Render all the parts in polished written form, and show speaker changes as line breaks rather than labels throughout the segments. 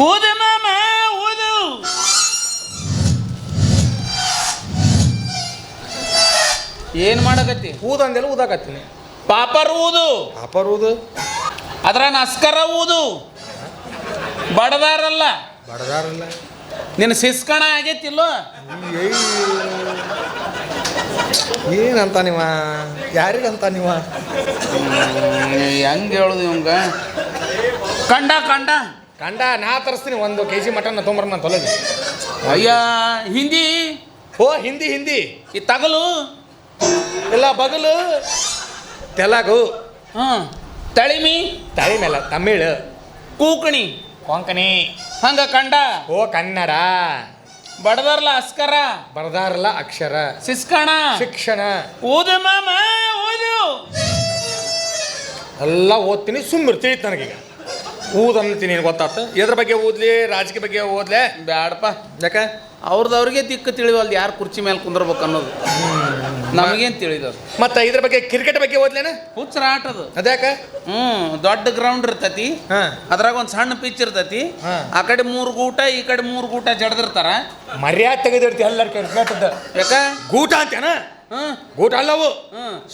ಊದು ಮಾಮ ಊದು. ಏನ್ ಮಾಡಕತ್ತಿ?
ಊದಂದೆಲ್ಲ ಊದಾಕತ್ತೀನಿ.
Pauper ಊದು.
Pauper ಊದು.
ಅದ್ರ ನಸ್ಕರ ಊದು. ಬಡದಾರಲ್ಲ.
ಬಡದಾರಲ್ಲ.
ನಿನ್ನ ಸಿಸ್ಕಣ ಆಗೈತಿಲ್ಲೋ?
ಏನಂತ ನೀವ? ಯಾರಿಗಂತ ನೀವ?
ಹೆಂಗೆ ಹೇಳುದು ಇವಂಗ? ಕಂಡ ಕಂಡ
ಕಂಡ ನಾ ತರಿಸ್ತೀನಿ. 1 kg ಮಟನ್ ತೊಂಬರ ನಾನು ತೊಲಗಿ.
ಅಯ್ಯ ಹಿಂದಿ.
ಓ ಹಿಂದಿ ಹಿಂದಿ.
ಈ ತಗಲು
ಎಲ್ಲ ಬಗಲು. ತೆಲಗು.
ಹಾಂ. ತಳಿಮಿ.
ತಳಿ ಮೇಲೆ ತಮಿಳು.
ಕೂಕಣಿ.
ಕೊಂಕಣಿ.
ಹಂಗ ಕಂಡ.
ಓ ಕನ್ನಡ.
ಬಡದಾರಲ್ಲ ಅಸ್ಕರ.
ಬರದಾರಲ್ಲ ಅಕ್ಷರ.
ಸಿಸ್ಕಣ.
ಶಿಕ್ಷಣ.
ಊದು ಮಾಮ ಊದು.
ಎಲ್ಲ ಓದ್ತೀನಿ. ಸುಮ್ಮನೆ ತಿಳಿತು ನನಗೀಗ. ಊದು ಅಂತೀನಿ. ಗೊತ್ತಾತ? ಎದ್ರ ಬಗ್ಗೆ ಓದ್ಲಿ? ರಾಜಕೀಯ ಬಗ್ಗೆ ಓದ್ಲೆ?
ಬ್ಯಾಡಪ್ಪ.
ಯಾಕೆ?
ಅವ್ರದವ್ರಿಗೆ ದಿಕ್ಕು ತಿಳಿವಲ್ದು ಯಾರು ಕುರ್ಚಿ ಮೇಲೆ ಕುಂದ್ರಬೇಕು ಅನ್ನೋದು. ನಮಗೇನು ತಿಳಿದದು?
ಮತ್ತೆ ಇದ್ರ ಬಗ್ಗೆ ಕ್ರಿಕೆಟ್ ಬಗ್ಗೆ ಓದ್ಲೇನ?
ಹುಚ್ಚರ ಆಟದು.
ಅದ್ಯಾಕ?
ದೊಡ್ಡ ಗ್ರೌಂಡ್ ಇರ್ತತಿ. ಅದ್ರಾಗ ಒಂದು ಸಣ್ಣ ಪಿಚ್ ಇರ್ತತಿ. ಆ ಕಡೆ 3 ಗೂಟ ಈ ಕಡೆ 3 ಗೂಟ ಜಡ್ದಿರ್ತಾರ.
ಮರ್ಯಾದೆ ತೆಗೆದಿರ್ತಿ ಎಲ್ಲರ ಕ್ರಿಕೆಟ್ದ.
ಯಾಕ?
ಗೂಟ ಅಂತೇನ? ಗೂಟ ಅಲ್ಲವು.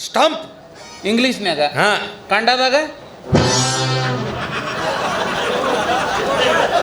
ಸ್ಟಂಪ್
ಇಂಗ್ಲೀಷ್ನ್ಯಾಗ. ಕಂಡದಾಗ